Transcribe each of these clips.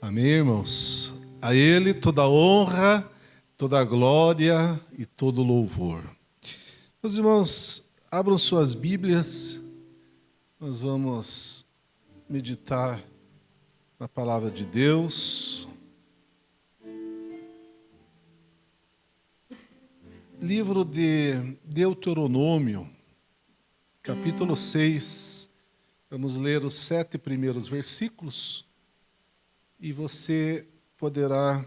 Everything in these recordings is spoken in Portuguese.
Amém, irmãos? A Ele toda honra, toda glória e todo louvor. Meus irmãos, abram suas Bíblias, nós vamos meditar na palavra de Deus. Livro de Deuteronômio, capítulo 6. Vamos ler os 7 primeiros versículos e você poderá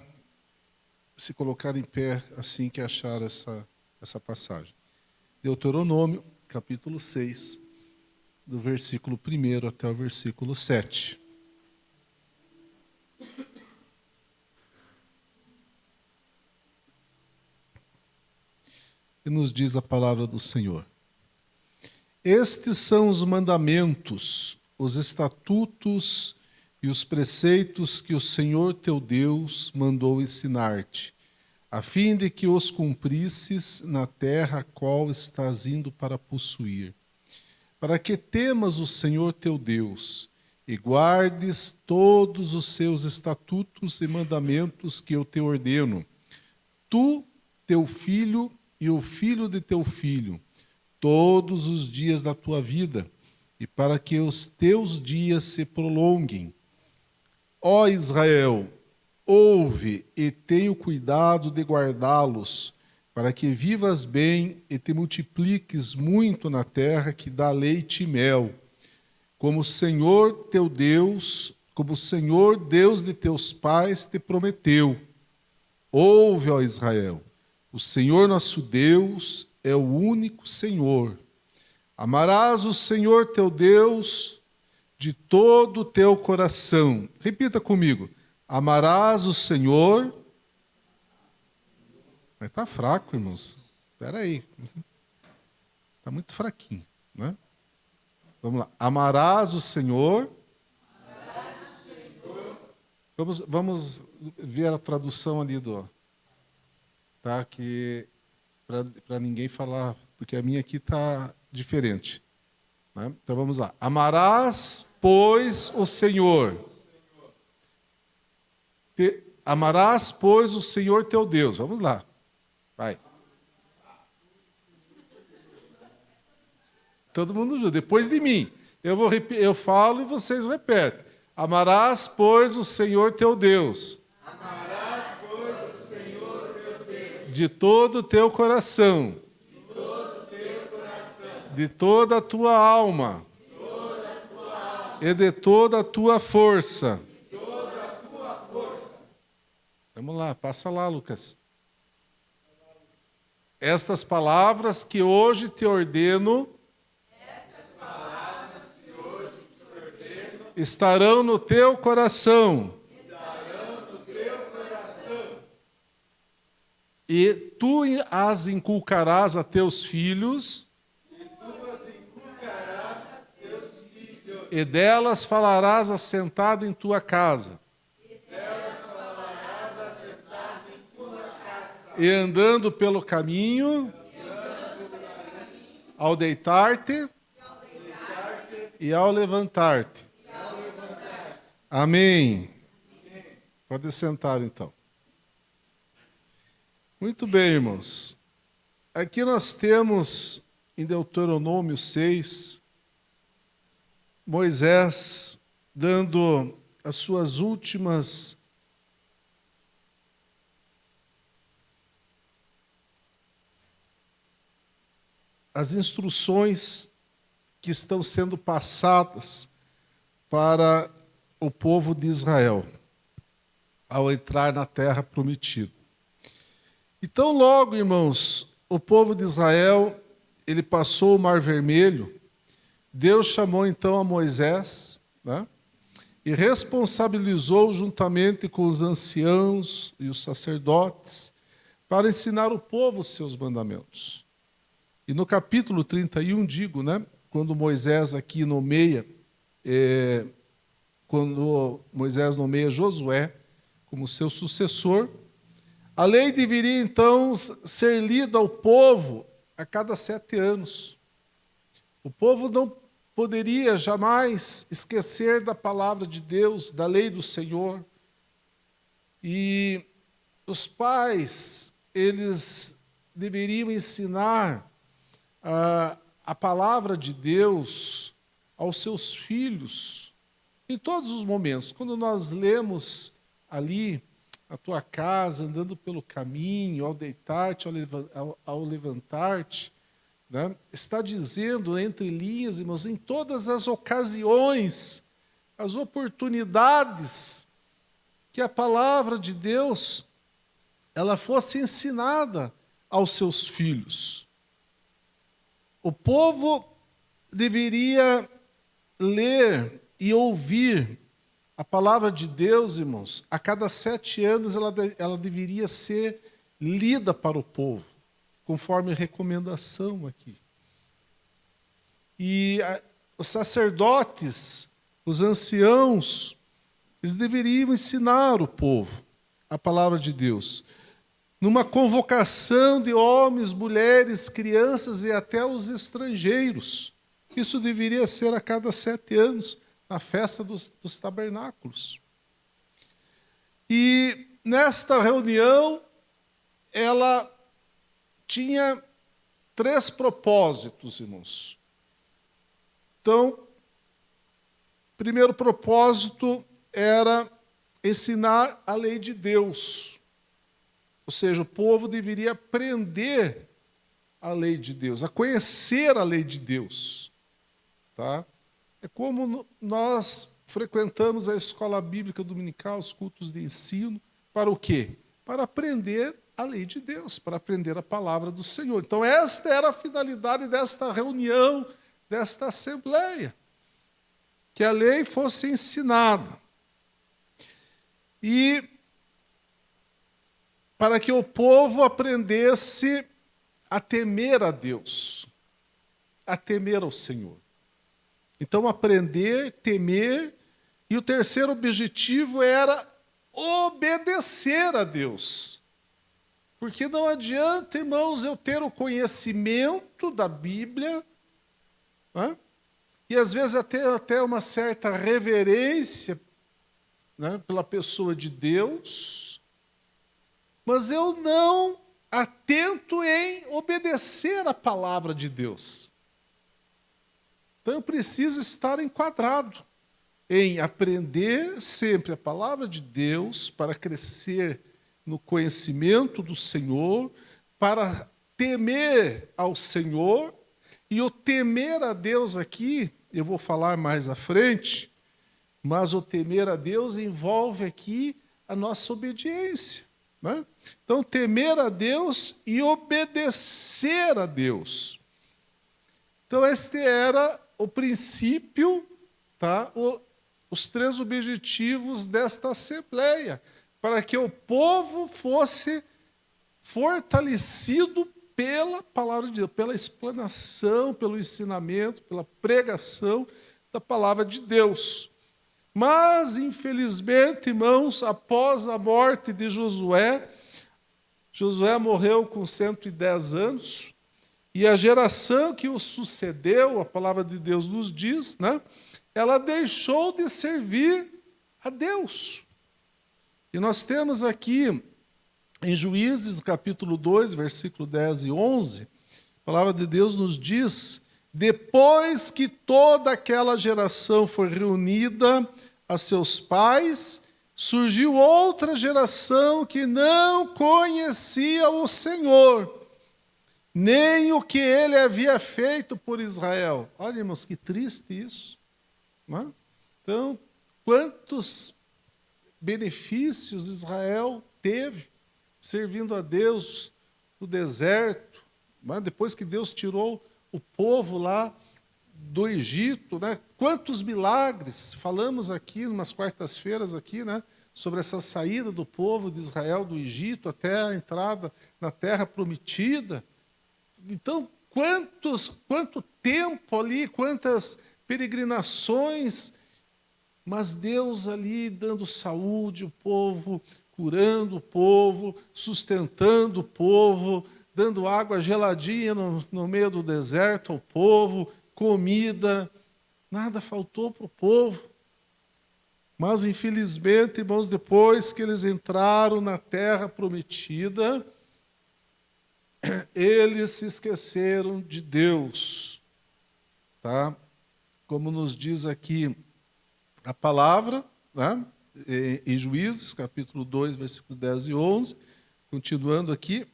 se colocar em pé assim que achar essa passagem. Deuteronômio, capítulo 6, do versículo 1 até o versículo 7. E nos diz a palavra do Senhor. Estes são os mandamentos, os estatutos e os preceitos que o Senhor teu Deus mandou ensinar-te, a fim de que os cumprisses na terra a qual estás indo para possuir, para que temas o Senhor teu Deus e guardes todos os seus estatutos e mandamentos que eu te ordeno, tu, teu filho e o filho de teu filho, todos os dias da tua vida, e para que os teus dias se prolonguem. Ó Israel, ouve e tenha o cuidado de guardá-los, para que vivas bem e te multipliques muito na terra que dá leite e mel, como o Senhor teu Deus, como o Senhor Deus de teus pais te prometeu. Ouve, ó Israel, o Senhor nosso Deus é o único Senhor. Amarás o Senhor teu Deus de todo o teu coração. Repita comigo. Amarás o Senhor. Mas está fraco, irmãos. Espera aí. Está muito fraquinho, né? Vamos lá. Amarás o Senhor. Vamos ver a tradução ali do... Tá? Que para ninguém falar, porque a minha aqui está diferente. Né? Então vamos lá. Amarás, pois, o Senhor. Amarás, pois, o Senhor teu Deus. Vamos lá. Vai. Todo mundo junto. Depois de mim. Eu falo e vocês repetem. Amarás, pois, o Senhor teu Deus. Amarás, pois, o Senhor teu Deus. De todo o teu coração. De toda a tua alma, e de toda a tua força. Vamos lá, passa lá, Lucas. Estas palavras que hoje te ordeno, estarão no teu coração. E tu as inculcarás a teus filhos. E delas falarás assentado em tua casa. E andando pelo caminho, ao deitar-te e ao levantar-te. Amém. Pode sentar então. Muito bem, irmãos. Aqui nós temos em Deuteronômio 6, Moisés dando as suas últimas as instruções que estão sendo passadas para o povo de Israel ao entrar na terra prometida. Então, logo, irmãos, o povo de Israel, ele passou o Mar Vermelho. Deus chamou então a Moisés, né, e responsabilizou juntamente com os anciãos e os sacerdotes para ensinar o povo os seus mandamentos. E no capítulo 31, digo, né, quando Moisés aqui nomeia, Josué como seu sucessor, a lei deveria então ser lida ao povo a cada 7 anos. O povo não poderia jamais esquecer da palavra de Deus, da lei do Senhor, E os pais, eles deveriam ensinar a palavra de Deus aos seus filhos em todos os momentos. Quando nós lemos ali a tua casa, andando pelo caminho, ao deitar-te, ao levantar-te, né? Está dizendo, entre linhas, irmãos, em todas as ocasiões, as oportunidades que a palavra de Deus ela fosse ensinada aos seus filhos. O povo deveria ler e ouvir a palavra de Deus, irmãos. A cada 7 anos ela deveria ser lida para o povo, conforme recomendação aqui. E os sacerdotes, os anciãos, eles deveriam ensinar o povo a palavra de Deus. Numa convocação de homens, mulheres, crianças e até os estrangeiros. Isso deveria ser a cada 7 anos, na festa dos tabernáculos. E nesta reunião, ela tinha 3 propósitos, irmãos. Então, o primeiro propósito era ensinar a lei de Deus. Ou seja, o povo deveria aprender a lei de Deus, a conhecer a lei de Deus. Tá? É como nós frequentamos a escola bíblica dominical, os cultos de ensino, para o quê? Para aprender a lei de Deus, para aprender a palavra do Senhor. Então, esta era a finalidade desta reunião, desta assembleia, que a lei fosse ensinada. E para que o povo aprendesse a temer a Deus, a temer ao Senhor. Então, aprender, temer, e o terceiro objetivo era obedecer a Deus. Porque não adianta, irmãos, eu ter o conhecimento da Bíblia, né? E às vezes até uma certa reverência, né, pela pessoa de Deus, mas eu não atento em obedecer a palavra de Deus. Então eu preciso estar enquadrado em aprender sempre a palavra de Deus para crescer no conhecimento do Senhor, para temer ao Senhor. E o temer a Deus aqui, eu vou falar mais à frente, mas o temer a Deus envolve aqui a nossa obediência. Né? Então, temer a Deus e obedecer a Deus. Então, este era o princípio, tá? Os 3 objetivos desta assembleia, para que o povo fosse fortalecido pela palavra de Deus, pela explanação, pelo ensinamento, pela pregação da palavra de Deus. Mas, infelizmente, irmãos, após a morte de Josué, Josué morreu com 110 anos, e a geração que o sucedeu, a palavra de Deus nos diz, né, ela deixou de servir a Deus. E nós temos aqui, em Juízes, no capítulo 2, versículo 10 e 11, a palavra de Deus nos diz: depois que toda aquela geração foi reunida a seus pais, surgiu outra geração que não conhecia o Senhor, nem o que ele havia feito por Israel. Olha, irmãos, que triste isso. Não é? Então, quantos benefícios Israel teve servindo a Deus no deserto, né? Depois que Deus tirou o povo lá do Egito, né? Quantos milagres, falamos aqui, umas quartas-feiras aqui, né? Sobre essa saída do povo de Israel do Egito até a entrada na terra prometida. Então, quanto tempo ali, quantas peregrinações, mas Deus ali dando saúde ao povo, curando o povo, sustentando o povo, dando água geladinha no meio do deserto ao povo, comida, nada faltou para o povo. Mas, infelizmente, irmãos, depois que eles entraram na terra prometida, eles se esqueceram de Deus, tá? Como nos diz aqui a palavra, né? Em Juízes, capítulo 2, versículos 10 e 11, continuando aqui.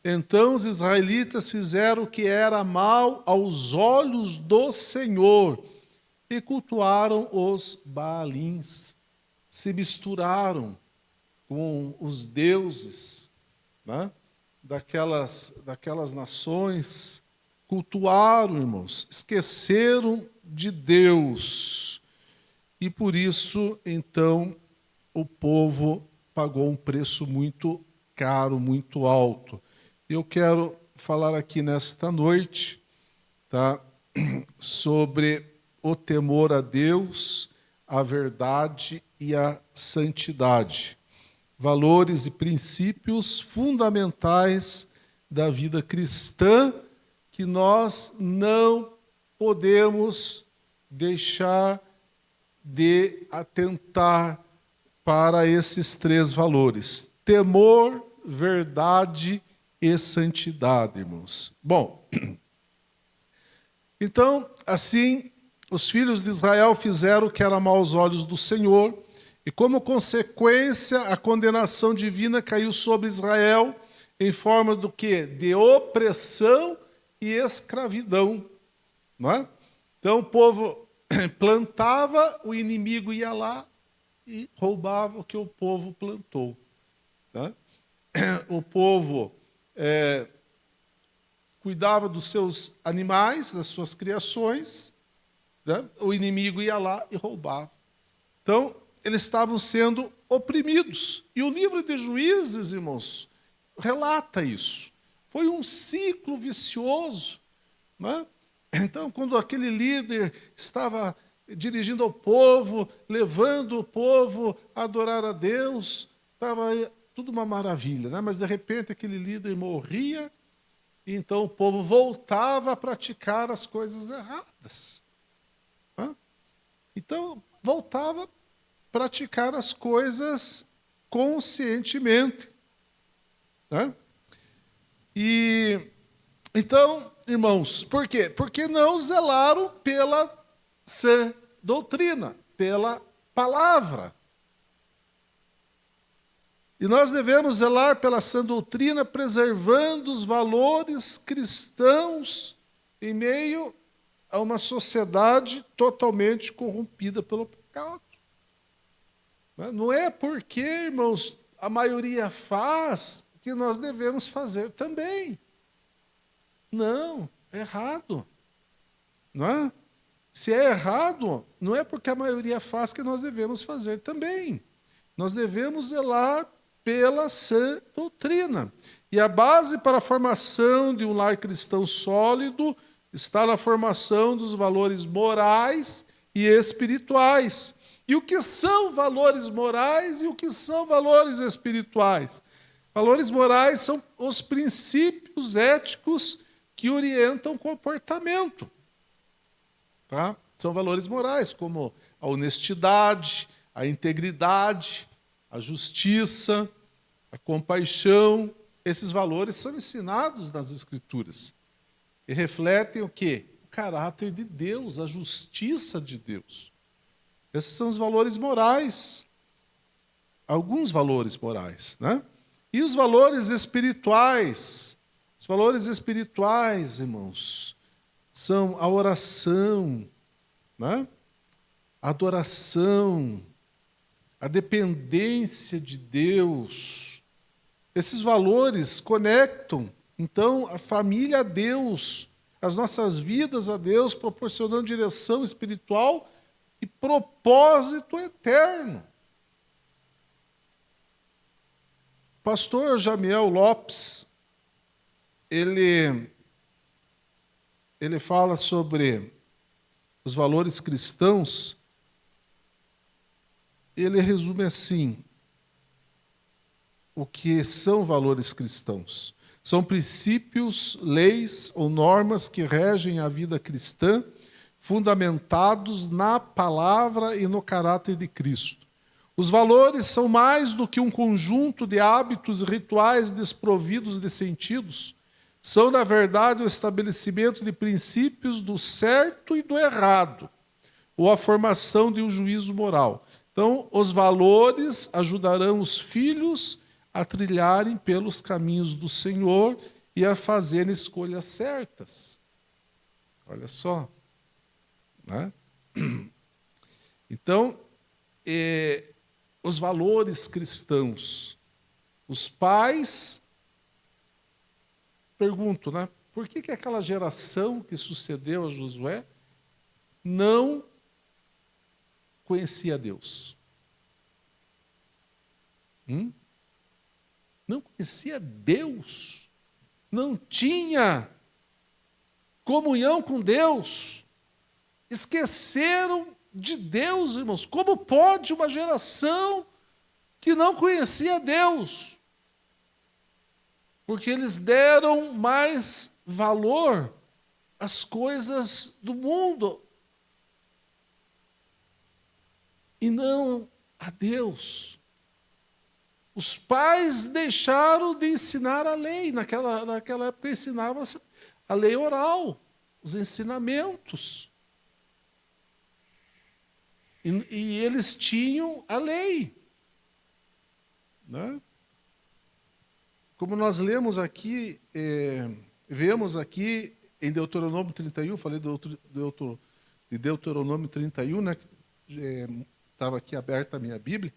Então os israelitas fizeram o que era mal aos olhos do Senhor e cultuaram os Baalins, se misturaram com os deuses, né, daquelas nações, cultuaram, irmãos, esqueceram de Deus. E por isso, então, o povo pagou um preço muito caro, muito alto. Eu quero falar aqui nesta noite, tá, sobre o temor a Deus, a verdade e a santidade. Valores e princípios fundamentais da vida cristã que nós não podemos deixar de atentar para esses três valores: temor, verdade e santidade, irmãos. Bom, então, assim, os filhos de Israel fizeram o que era mau aos olhos do Senhor, e como consequência, a condenação divina caiu sobre Israel em forma do quê? De opressão e escravidão, não é? Então, o povo plantava, o inimigo ia lá e roubava o que o povo plantou. Tá? O povo cuidava dos seus animais, das suas criações, né? O inimigo ia lá e roubava. Então, eles estavam sendo oprimidos. E o livro de Juízes, irmãos, relata isso. Foi um ciclo vicioso, né? Então, quando aquele líder estava dirigindo ao povo, levando o povo a adorar a Deus, estava tudo uma maravilha, né? Mas de repente aquele líder morria, e então o povo voltava a praticar as coisas erradas. Né? Então, voltava a praticar as coisas conscientemente. Né? E então, irmãos, por quê? Porque não zelaram pela sã doutrina, pela palavra. E nós devemos zelar pela sã doutrina, preservando os valores cristãos em meio a uma sociedade totalmente corrompida pelo pecado. Não é porque, irmãos, a maioria faz que nós devemos fazer também. Não, é errado. Não é? Se é errado, não é porque a maioria faz que nós devemos fazer também. Nós devemos zelar pela sã doutrina. E a base para a formação de um lar cristão sólido está na formação dos valores morais e espirituais. E o que são valores morais e o que são valores espirituais? Valores morais são os princípios éticos que orientam o comportamento. Tá? São valores morais, como a honestidade, a integridade, a justiça, a compaixão. Esses valores são ensinados nas Escrituras e refletem o quê? O caráter de Deus, a justiça de Deus. Esses são os valores morais, alguns valores morais, né? E os valores espirituais? Os valores espirituais, irmãos, são a oração, né? A adoração, a dependência de Deus. Esses valores conectam, então, a família a Deus, as nossas vidas a Deus, proporcionando direção espiritual e propósito eterno. Pastor Jamiel Lopes, ele fala sobre os valores cristãos. Ele resume assim: o que são valores cristãos? São princípios, leis ou normas que regem a vida cristã, fundamentados na palavra e no caráter de Cristo. Os valores são mais do que um conjunto de hábitos e rituais desprovidos de sentidos. São, na verdade, o estabelecimento de princípios do certo e do errado, ou a formação de um juízo moral. Então, os valores ajudarão os filhos a trilharem pelos caminhos do Senhor e a fazerem escolhas certas. Olha só. Né? Então, os valores cristãos, os pais, pergunto, né? Por que aquela geração que sucedeu a Josué não conhecia Deus? Não conhecia Deus, não tinha comunhão com Deus, esqueceram de Deus, irmãos. Como pode uma geração que não conhecia Deus? Porque eles deram mais valor às coisas do mundo e não a Deus. Os pais deixaram de ensinar a lei. Naquela época ensinava a lei oral, os ensinamentos. E eles tinham a lei. Né? Como nós lemos aqui, vemos aqui em Deuteronômio 31, falei de Deuteronômio 31, né? Estava aqui aberta a minha Bíblia,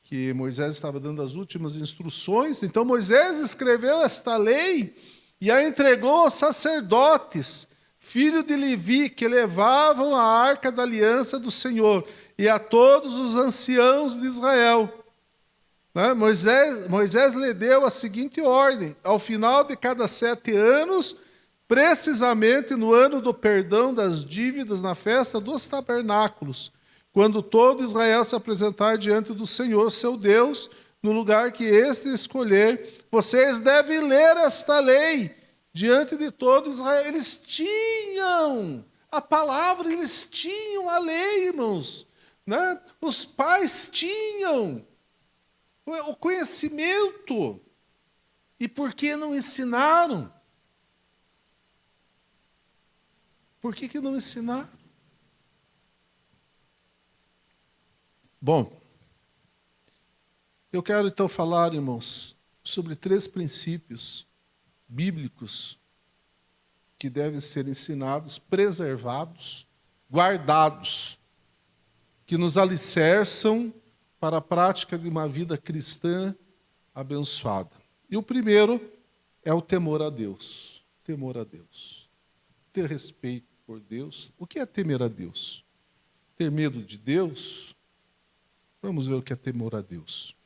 que Moisés estava dando as últimas instruções. Então Moisés escreveu esta lei e a entregou aos sacerdotes, filho de Levi, que levavam a arca da aliança do Senhor, e a todos os anciãos de Israel. Né? Moisés lhe deu a seguinte ordem: ao final de cada 7 anos, precisamente no ano do perdão das dívidas, na festa dos tabernáculos, quando todo Israel se apresentar diante do Senhor, seu Deus, no lugar que este escolher, vocês devem ler esta lei diante de todo Israel. Eles tinham a palavra, eles tinham a lei, irmãos. Né? Os pais tinham o conhecimento. E por que não ensinaram? Por que não ensinaram? Bom, eu quero então falar, irmãos, sobre 3 princípios bíblicos que devem ser ensinados, preservados, guardados, que nos alicerçam para a prática de uma vida cristã abençoada. E o primeiro é o temor a Deus. Temor a Deus. Ter respeito por Deus. O que é temer a Deus? Ter medo de Deus? Vamos ver o que é temor a Deus.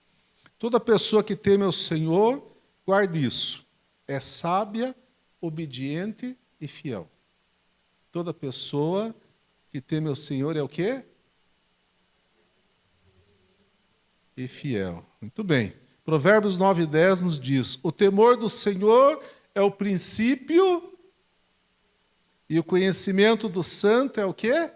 Toda pessoa que teme ao Senhor, guarde isso, é sábia, obediente e fiel. Toda pessoa que teme ao Senhor é o quê? E fiel. Muito bem. Provérbios 9:10 nos diz: o temor do Senhor é o princípio e o conhecimento do santo é o quê?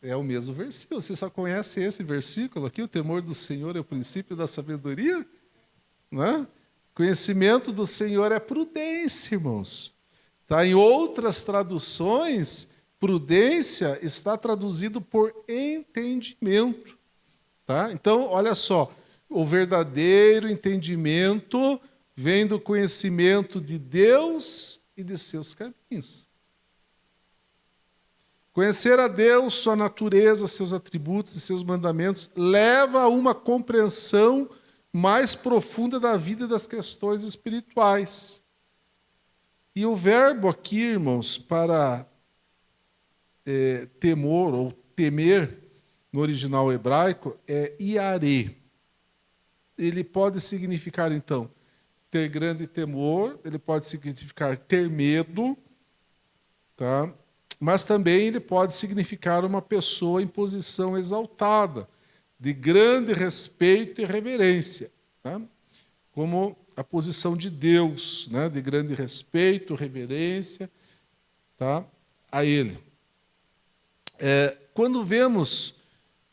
É o mesmo versículo. Você só conhece esse versículo aqui? O temor do Senhor é o princípio da sabedoria? Não é? Conhecimento do Senhor é prudência, irmãos. Tá? Em outras traduções, prudência está traduzido por entendimento. Tá? Então, olha só. O verdadeiro entendimento vem do conhecimento de Deus e de seus caminhos. Conhecer a Deus, sua natureza, seus atributos e seus mandamentos leva a uma compreensão mais profunda da vida e das questões espirituais. E o verbo aqui, irmãos, para temor ou temer, no original hebraico, é iarê. Ele pode significar, então, ter grande temor, ele pode significar ter medo, tá? Mas também ele pode significar uma pessoa em posição exaltada, de grande respeito e reverência. Tá? Como a posição de Deus, né, de grande respeito, reverência, tá, a Ele. Quando vemos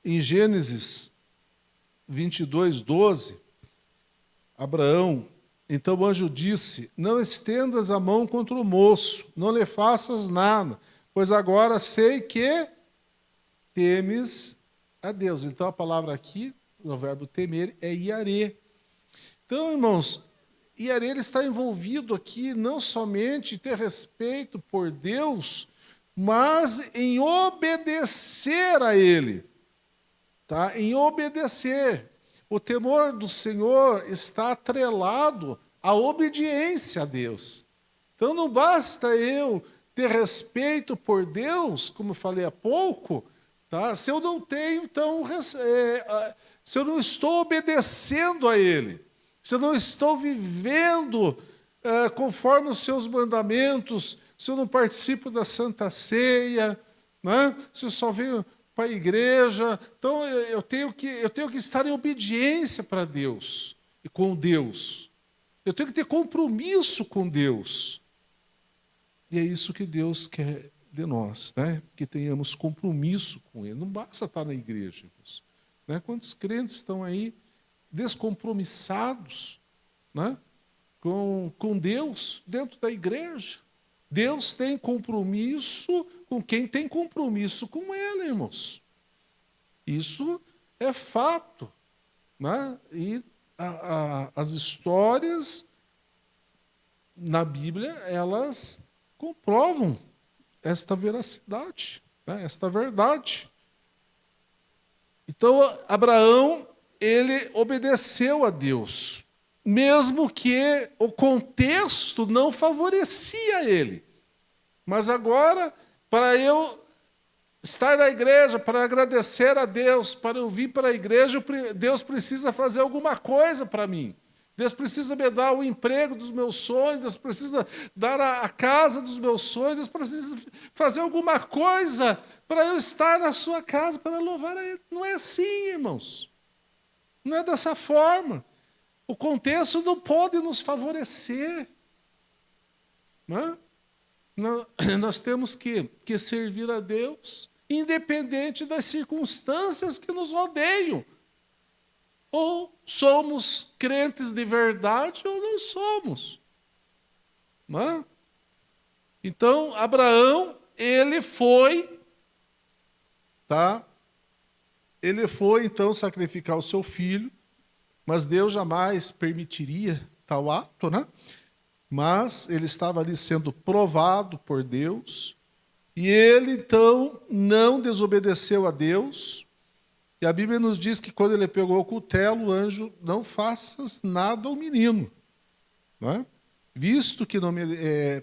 em Gênesis 22:12, Abraão, então o anjo disse: não estendas a mão contra o moço, não lhe faças nada, pois agora sei que temes a Deus. Então a palavra aqui, no verbo temer, é iarê. Então, irmãos, iarê ele está envolvido aqui não somente em ter respeito por Deus, mas em obedecer a Ele. Tá? Em obedecer. O temor do Senhor está atrelado à obediência a Deus. Então não basta eu ter respeito por Deus, como eu falei há pouco, tá? Se eu não tenho, então, se eu não estou obedecendo a Ele, se eu não estou vivendo conforme os seus mandamentos, se eu não participo da Santa Ceia, né? Se eu só venho para a igreja, então eu tenho que estar em obediência para Deus e com Deus. Eu tenho que ter compromisso com Deus. E é isso que Deus quer de nós, né? Que tenhamos compromisso com Ele. Não basta estar na igreja, irmãos, né? Quantos crentes estão aí descompromissados, né, com Deus dentro da igreja? Deus tem compromisso com quem tem compromisso com Ele, irmãos. Isso é fato, né? E as histórias na Bíblia, elas comprovam esta veracidade, né? Esta verdade. Então, Abraão, ele obedeceu a Deus, mesmo que o contexto não favorecia ele. Mas agora, para eu estar na igreja, para agradecer a Deus, para eu vir para a igreja, Deus precisa fazer alguma coisa para mim. Deus precisa me dar o emprego dos meus sonhos, Deus precisa dar a casa dos meus sonhos, Deus precisa fazer alguma coisa para eu estar na sua casa, para louvar a Ele. Não é assim, irmãos. Não é dessa forma. O contexto não pode nos favorecer. Não é? Nós temos que servir a Deus, independente das circunstâncias que nos rodeiam. Ou somos crentes de verdade ou não somos. Não é? Então, Abraão, ele foi, tá? Ele foi, então, sacrificar o seu filho, mas Deus jamais permitiria tal ato, né? Mas ele estava ali sendo provado por Deus, e ele, então, não desobedeceu a Deus. E a Bíblia nos diz que quando ele pegou o cutelo, o anjo: não faças nada ao menino, não é? Visto que não me,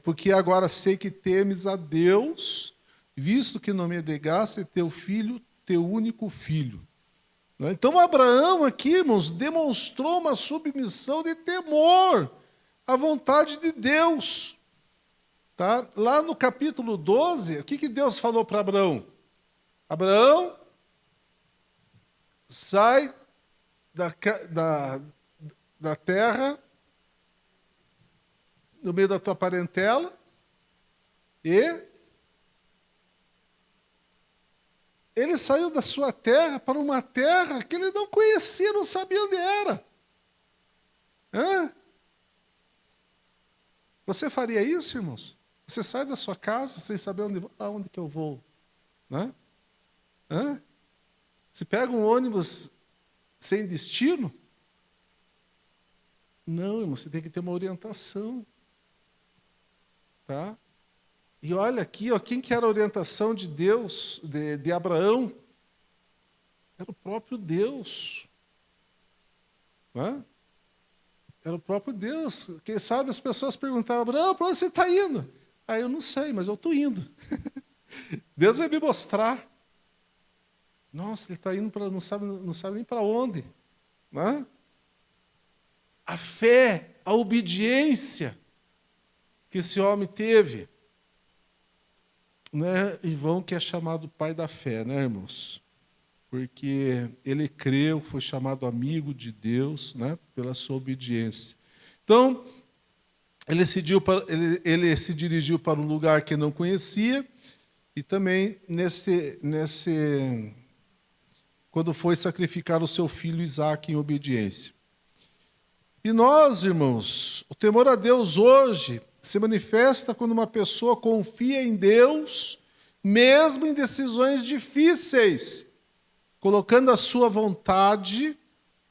porque agora sei que temes a Deus, visto que não me negaste teu filho, teu único filho. Não é? Então Abraão aqui, irmãos, demonstrou uma submissão de temor à vontade de Deus. Tá? Lá no capítulo 12, o que Deus falou para Abraão? Abraão, sai da terra, no meio da tua parentela, e ele saiu da sua terra para uma terra que ele não conhecia, não sabia onde era. Hã? Você faria isso, irmãos? Você sai da sua casa sem saber aonde que eu vou? Né? Hã? Você pega um ônibus sem destino? Não, irmão, você tem que ter uma orientação. Tá? E olha aqui, ó, quem que era a orientação de Deus, de Abraão? Era o próprio Deus. Né? Era o próprio Deus. Quem sabe as pessoas perguntavam: Abraão, para onde você está indo? Ah, eu não sei, mas eu estou indo. Deus vai me mostrar. Nossa, ele está indo para não sabe nem para onde. Né? A fé, a obediência que esse homem teve. Né? Ivão, que é chamado pai da fé, né, irmãos? Porque ele creu, foi chamado amigo de Deus, né, pela sua obediência. Então, ele se dirigiu para um lugar que não conhecia, e também quando foi sacrificar o seu filho Isaque em obediência. E nós, irmãos, o temor a Deus hoje se manifesta quando uma pessoa confia em Deus, mesmo em decisões difíceis, colocando a sua vontade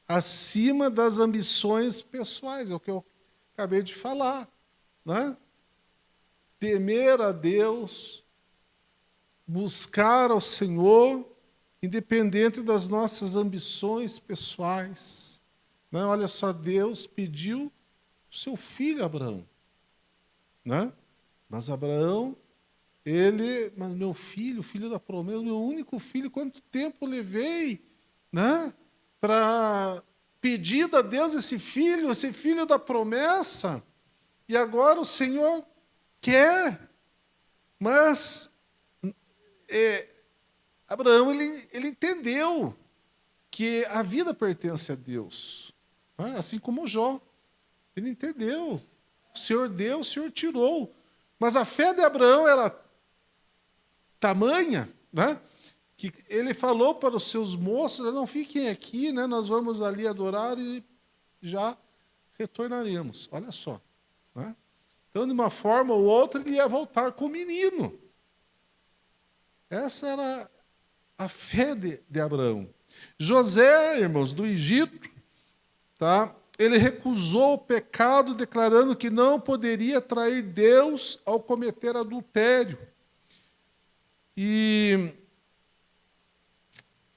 acima das ambições pessoais. É o que eu acabei de falar, né? Temer a Deus, buscar ao Senhor, independente das nossas ambições pessoais. Né? Olha só, Deus pediu o seu filho Abraão. Né? Mas Abraão, mas meu filho, filho da promessa, meu único filho, quanto tempo levei, né? Para pedir a Deus esse filho da promessa, e agora o Senhor quer. Mas Abraão, ele entendeu que a vida pertence a Deus, né? Assim como Jó. Ele entendeu. O Senhor deu, o Senhor tirou. Mas a fé de Abraão era tamanha, né, que ele falou para os seus moços: não fiquem aqui, né, nós vamos ali adorar e já retornaremos. Olha só. Né? Então, de uma forma ou outra, ele ia voltar com o menino. Essa era a fé de Abraão. José, irmãos, do Egito, tá? Ele recusou o pecado, declarando que não poderia trair Deus ao cometer adultério. E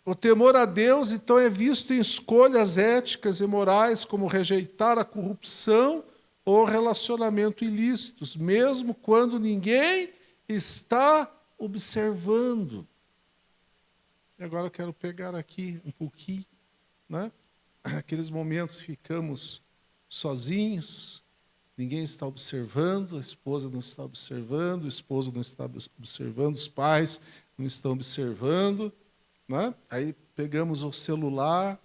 o temor a Deus, então, é visto em escolhas éticas e morais, como rejeitar a corrupção ou relacionamento ilícitos, mesmo quando ninguém está observando. E agora eu quero pegar aqui um pouquinho, né? Aqueles momentos ficamos sozinhos, ninguém está observando, a esposa não está observando, o esposo não está observando, os pais não estão observando, né? Aí pegamos o celular,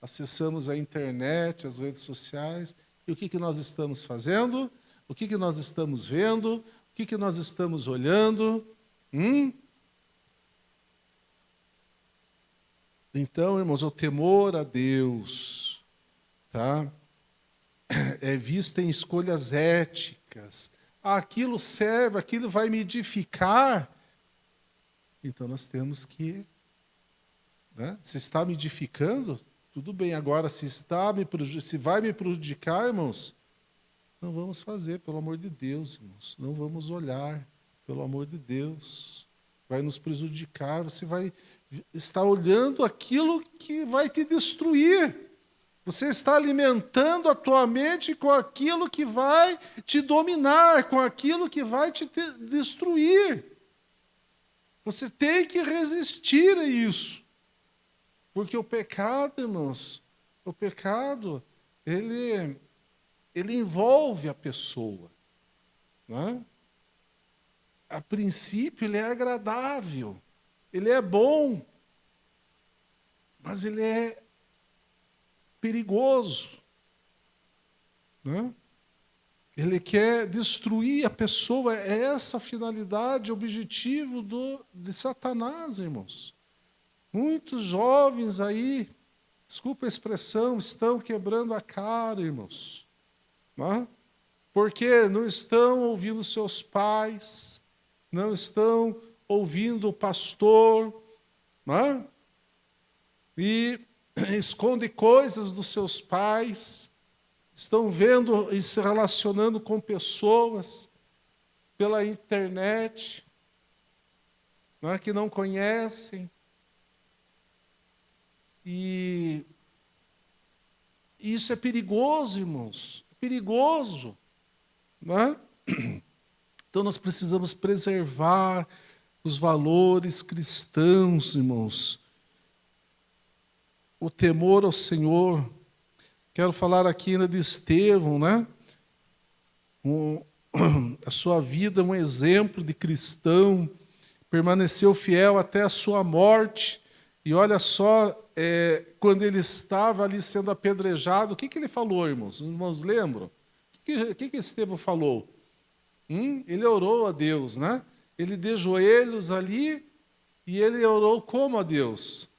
acessamos a internet, as redes sociais, e o que nós estamos fazendo? O que nós estamos vendo? O que nós estamos olhando? Então, irmãos, o temor a Deus, tá? É visto em escolhas éticas. Aquilo serve, aquilo vai me edificar. Então, nós temos que... Né? Se está me edificando, tudo bem. Agora, se vai me prejudicar, irmãos, não vamos fazer, pelo amor de Deus, irmãos. Não vamos olhar, pelo amor de Deus. Vai nos prejudicar, você vai estar olhando aquilo que vai te destruir. Você está alimentando a tua mente com aquilo que vai te dominar, com aquilo que vai te destruir. Você tem que resistir a isso. Porque o pecado, irmãos, o pecado, ele envolve a pessoa. Né? A princípio, ele é agradável, ele é bom, mas ele é perigoso. Né? Ele quer destruir a pessoa, é essa a finalidade, o objetivo de Satanás, irmãos. Muitos jovens aí, desculpa a expressão, estão quebrando a cara, irmãos. Né? Porque não estão ouvindo seus pais, não estão ouvindo o pastor, né? E esconde coisas dos seus pais, estão vendo e se relacionando com pessoas pela internet, né, que não conhecem. E isso é perigoso, irmãos, é perigoso. Né? Então nós precisamos preservar os valores cristãos, irmãos. O temor ao Senhor. Quero falar aqui ainda de Estevão, né? A sua vida é um exemplo de cristão, permaneceu fiel até a sua morte. E olha só, quando ele estava ali sendo apedrejado, o que ele falou, irmãos? Os irmãos lembram? que Estevão falou? Ele orou a Deus, né? Ele de joelhos ali, e ele orou como a Deus?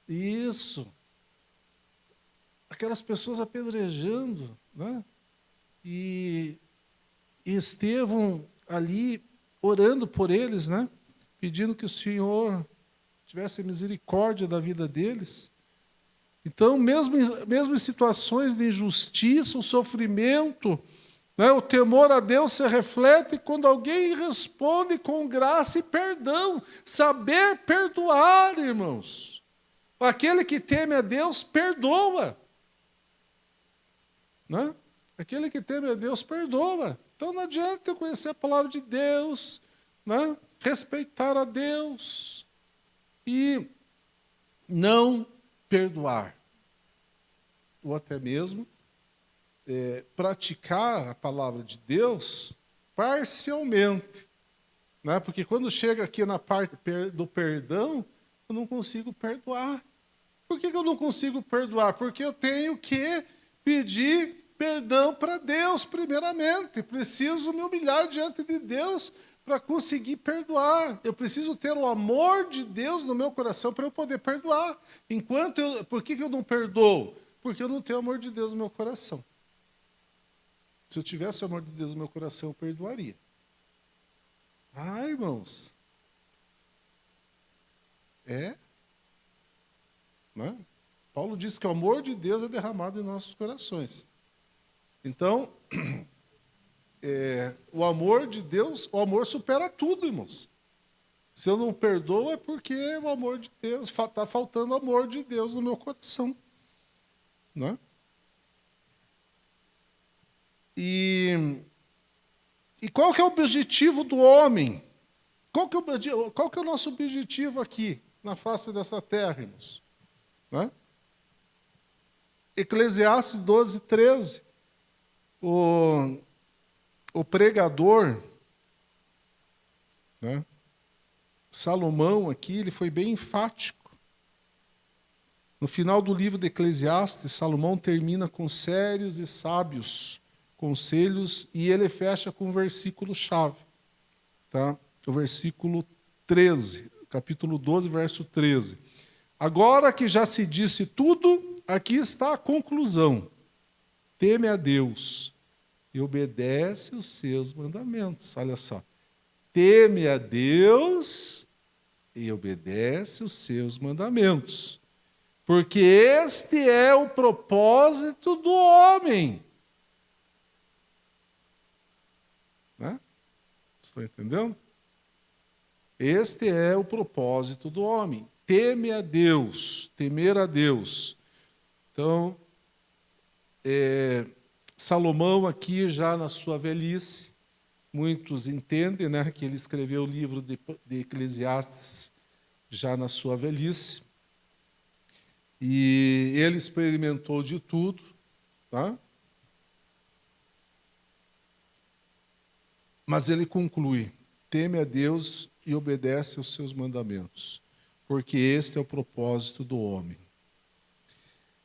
Isso. Aquelas pessoas apedrejando, né? E Estevão ali orando por eles, né? Pedindo que o Senhor tivesse misericórdia da vida deles. Então, mesmo em situações de injustiça, o sofrimento, né, o temor a Deus se reflete quando alguém responde com graça e perdão. Saber perdoar, irmãos. Aquele que teme a Deus, perdoa. Né? Aquele que teme a Deus, perdoa. Então não adianta eu conhecer a palavra de Deus, né? Respeitar a Deus e não perdoar. Ou até mesmo praticar a palavra de Deus parcialmente. Né? Porque quando chega aqui na parte do perdão, eu não consigo perdoar. Por que eu não consigo perdoar? Porque eu tenho que pedir perdão para Deus, primeiramente. Preciso me humilhar diante de Deus para conseguir perdoar. Eu preciso ter o amor de Deus no meu coração para eu poder perdoar. Por que eu não perdoo? Porque eu não tenho o amor de Deus no meu coração. Se eu tivesse o amor de Deus no meu coração, eu perdoaria. Ah, irmãos. Né? Paulo diz que o amor de Deus é derramado em nossos corações. Então, o amor de Deus, o amor supera tudo, irmãos. Se eu não perdoo é porque o amor de Deus, está faltando o amor de Deus no meu coração. Né? E qual que é o objetivo do homem? Qual que é o nosso objetivo aqui, na face dessa terra, irmãos? Né? Eclesiastes 12, 13. O pregador, né? Salomão aqui, ele foi bem enfático. No final do livro de Eclesiastes, Salomão termina com sérios e sábios conselhos e ele fecha com o versículo-chave. Tá? O versículo 13, capítulo 12, verso 13. Agora que já se disse tudo, aqui está a conclusão. Teme a Deus e obedece os seus mandamentos. Olha só. Teme a Deus e obedece os seus mandamentos. Porque este é o propósito do homem. Né? Estão entendendo? Este é o propósito do homem. Teme a Deus, temer a Deus. Então, Salomão aqui já na sua velhice, muitos entendem, né, que ele escreveu o livro de Eclesiastes já na sua velhice. E ele experimentou de tudo, tá? Mas ele conclui: teme a Deus e obedece aos seus mandamentos, porque este é o propósito do homem.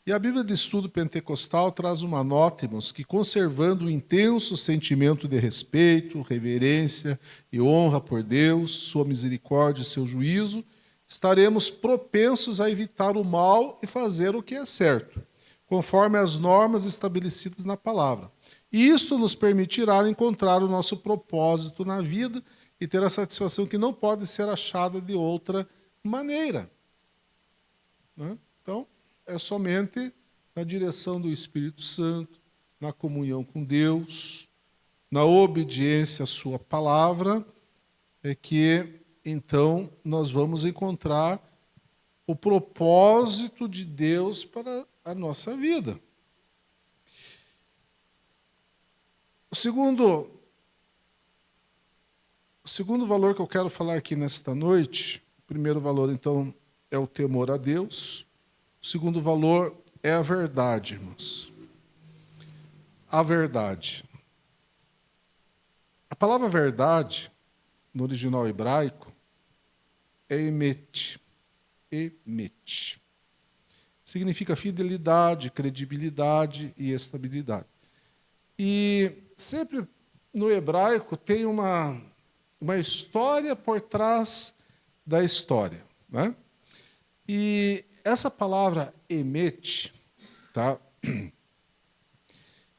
E a Bíblia de Estudo Pentecostal traz uma nota, irmãos, que conservando o intenso sentimento de respeito, reverência e honra por Deus, sua misericórdia e seu juízo, estaremos propensos a evitar o mal e fazer o que é certo, conforme as normas estabelecidas na palavra. E isto nos permitirá encontrar o nosso propósito na vida e ter a satisfação que não pode ser achada de outra maneira. Né? Então, é somente na direção do Espírito Santo, na comunhão com Deus, na obediência à sua palavra, é que, então, nós vamos encontrar o propósito de Deus para a nossa vida. O segundo valor que eu quero falar aqui nesta noite, o primeiro valor, então, é o temor a Deus. O segundo valor é a verdade, irmãos. A verdade. A palavra verdade, no original hebraico, é emet. Emet. significa fidelidade, credibilidade e estabilidade. E sempre no hebraico tem uma história por trás da história, né? E essa palavra emet, tá?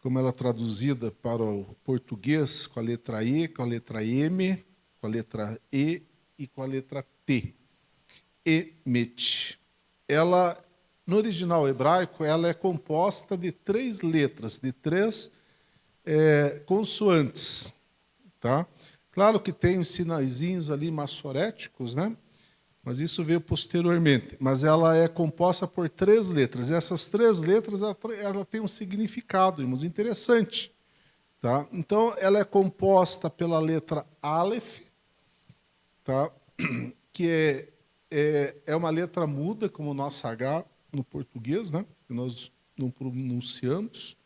Como ela é traduzida para o português, com a letra E, com a letra M, com a letra E e com a letra T. Emet. Ela, no original hebraico, ela é composta de 3 letras, de 3 consoantes. Tá? Claro que tem os sinaizinhos ali maçoréticos, né? Mas isso veio posteriormente. Mas ela é composta por 3 letras. E essas 3 letras ela tem um significado, irmãos, interessante. Tá? Então, ela é composta pela letra Aleph, tá? Que é uma letra muda, como o nosso H no português, né? Que nós não pronunciamos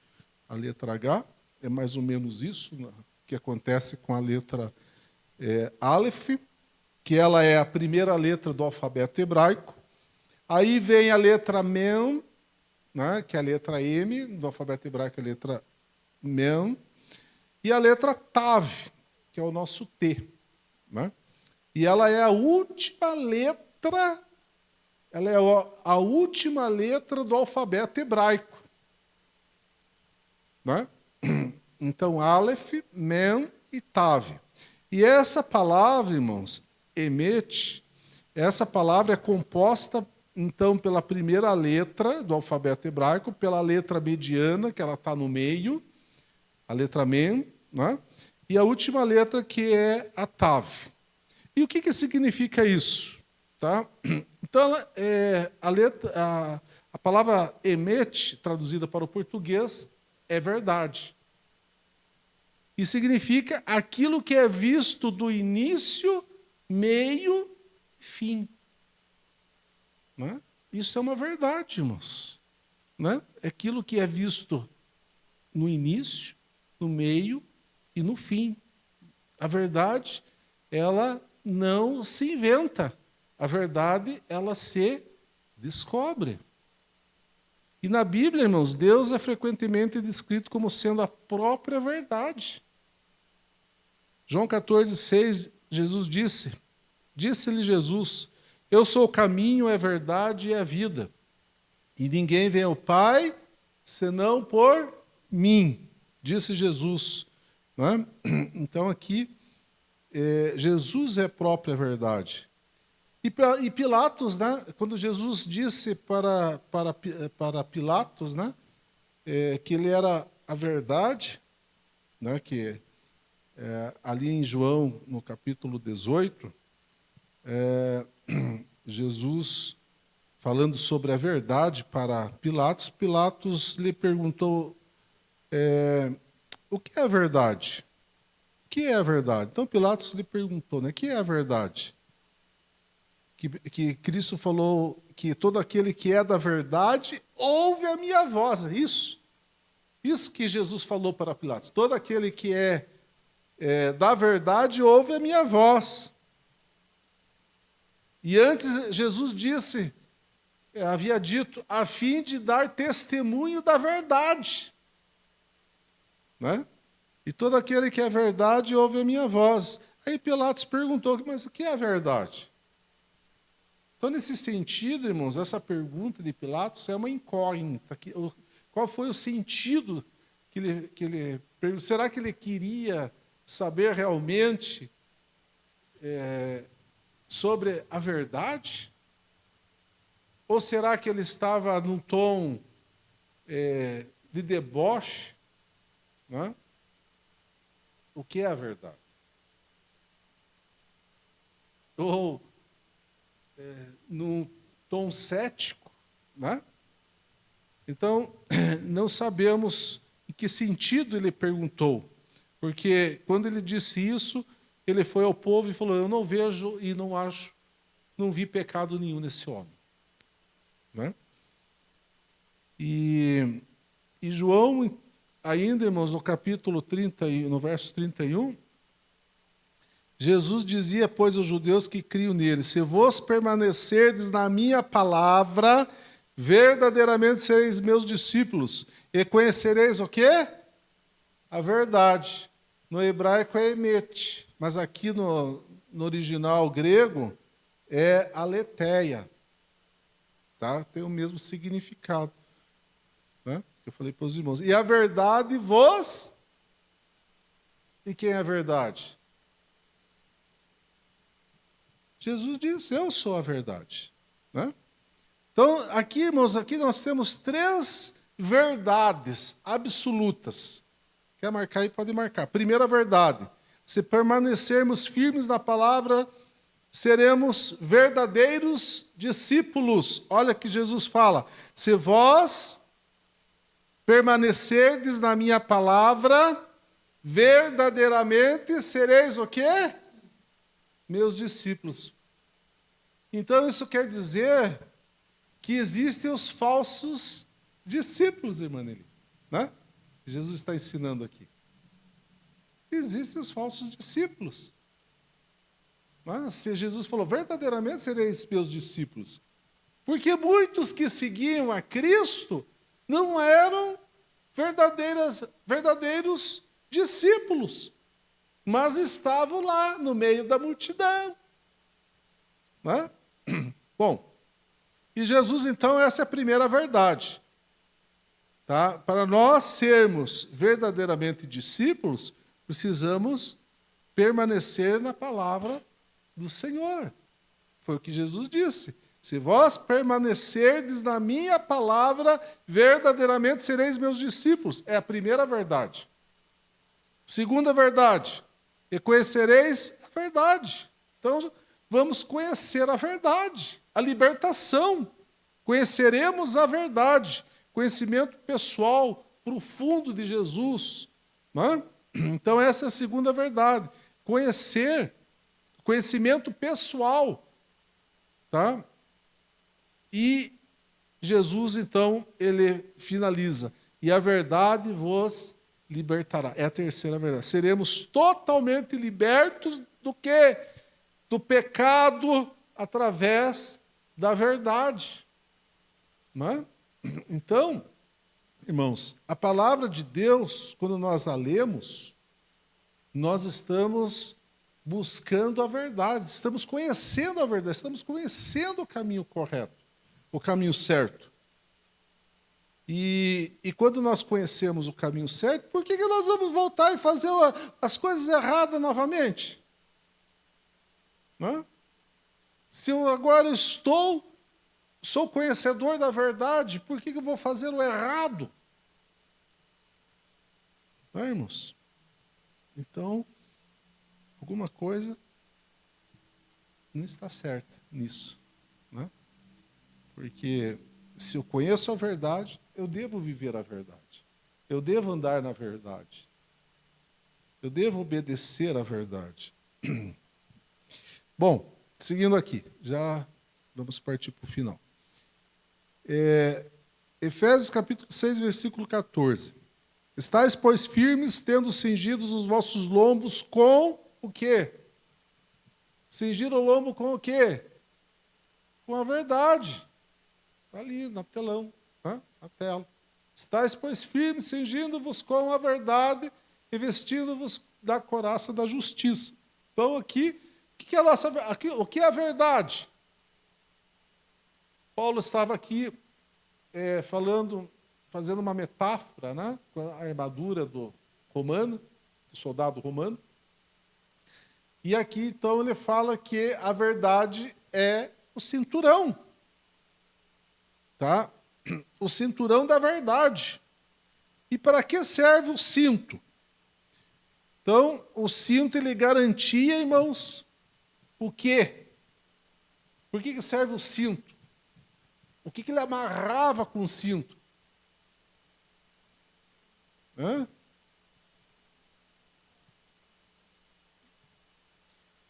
a letra H. É mais ou menos isso, né? Que acontece com a letra Aleph, que ela é a primeira letra do alfabeto hebraico. Aí vem a letra Mem, né, que é a letra M, do alfabeto hebraico, a letra Mem, e a letra Tav, que é o nosso T. Né? E ela é a última letra, do alfabeto hebraico. Né? Então, Aleph, Mem e Tav. E essa palavra, irmãos, emet, essa palavra é composta, então, pela primeira letra do alfabeto hebraico, pela letra mediana, que ela está no meio, a letra Mem, né? E a última letra, que é a Tav. E o que significa isso? Tá? Então, a palavra emet, traduzida para o português, é verdade. E significa aquilo que é visto do início, meio, fim. Né? Isso é uma verdade, irmãos. Né? É aquilo que é visto no início, no meio e no fim. A verdade, ela não se inventa. A verdade, ela se descobre. E na Bíblia, irmãos, Deus é frequentemente descrito como sendo a própria verdade. João 14,6, Jesus disse-lhe Jesus, eu sou o caminho, a verdade e a vida. E ninguém vem ao Pai, senão por mim, disse Jesus. Não é? Então aqui, Jesus é a própria verdade. E Pilatos, né, quando Jesus disse para Pilatos, né, que ele era a verdade, né, que ali em João, no capítulo 18, Jesus, falando sobre a verdade para Pilatos, Pilatos lhe perguntou, o que é a verdade? O que é a verdade? Então Pilatos lhe perguntou, né, o que é a verdade? Que Cristo falou que todo aquele que é da verdade ouve a minha voz. Isso que Jesus falou para Pilatos. Todo aquele que é da verdade ouve a minha voz. E antes Jesus havia dito, a fim de dar testemunho da verdade. Né? E todo aquele que é verdade ouve a minha voz. Aí Pilatos perguntou, mas o que é a verdade? Então, nesse sentido, irmãos, essa pergunta de Pilatos é uma incógnita. Qual foi o sentido que ele perguntou? Será que ele queria saber realmente sobre a verdade? Ou será que ele estava num tom de deboche? Né? O que é a verdade? Ou num tom cético, né? Então, não sabemos em que sentido ele perguntou, porque quando ele disse isso, ele foi ao povo e falou, eu não vejo e não vi pecado nenhum nesse homem. Né? E João, ainda, irmãos, no capítulo 30, no verso 31, Jesus dizia, pois, aos judeus que criam nele, se vos permanecerdes na minha palavra, verdadeiramente sereis meus discípulos, e conhecereis o quê? A verdade. No hebraico é emet, mas aqui no original grego é aletheia. Tá? Tem o mesmo significado. Né? Eu falei para os irmãos. E a verdade vos... E quem é a verdade? Jesus disse, eu sou a verdade. Né? Então, aqui, irmãos, aqui nós temos 3 verdades absolutas. Quer marcar aí? Pode marcar. Primeira verdade, se permanecermos firmes na palavra, seremos verdadeiros discípulos. Olha que Jesus fala, se vós permanecerdes na minha palavra, verdadeiramente sereis o quê? Meus discípulos. Então isso quer dizer que existem os falsos discípulos, irmã Nelly, né? Jesus está ensinando aqui. Existem os falsos discípulos. Mas se Jesus falou, verdadeiramente sereis meus discípulos. Porque muitos que seguiam a Cristo não eram verdadeiros discípulos, mas estavam lá no meio da multidão. Né? Bom, e Jesus, então, essa é a primeira verdade. Tá? Para nós sermos verdadeiramente discípulos, precisamos permanecer na palavra do Senhor. Foi o que Jesus disse. Se vós permanecerdes na minha palavra, verdadeiramente sereis meus discípulos. É a primeira verdade. Segunda verdade, e conhecereis a verdade. Então, vamos conhecer a verdade, a libertação. Conheceremos a verdade, conhecimento pessoal, profundo de Jesus. Né? Então, essa é a segunda verdade. Conhecimento pessoal. Tá? E Jesus, então, ele finaliza. E a verdade vos libertará. É a terceira verdade. Seremos totalmente libertos do quê? Do pecado através da verdade. Não é? Então, irmãos, a palavra de Deus, quando nós a lemos, nós estamos buscando a verdade, estamos conhecendo a verdade, estamos conhecendo o caminho correto, o caminho certo. E quando nós conhecemos o caminho certo, por que nós vamos voltar e fazer as coisas erradas novamente? Não? Se eu agora sou conhecedor da verdade, por que eu vou fazer o errado? Não, irmãos? Então, alguma coisa não está certa nisso. Né? Porque se eu conheço a verdade, eu devo viver a verdade. Eu devo andar na verdade. Eu devo obedecer à verdade. Bom, seguindo aqui, já vamos partir para o final. Efésios capítulo 6, versículo 14. Estais, pois, firmes, tendo cingidos os vossos lombos com o quê? Cingir o lombo com o quê? Com a verdade. Está ali, no telão, né? Na tela. Estais, pois, firmes, cingindo-vos com a verdade e vestindo-vos da couraça da justiça. Então, aqui, o que é a verdade? Paulo estava aqui fazendo uma metáfora, né, com a armadura do soldado romano. E aqui, então, ele fala que a verdade é o cinturão. Tá? O cinturão da verdade. E para que serve o cinto? Então, o cinto, ele garantia, irmãos, o quê? Por que serve o cinto? O que ele amarrava com o cinto? Hã?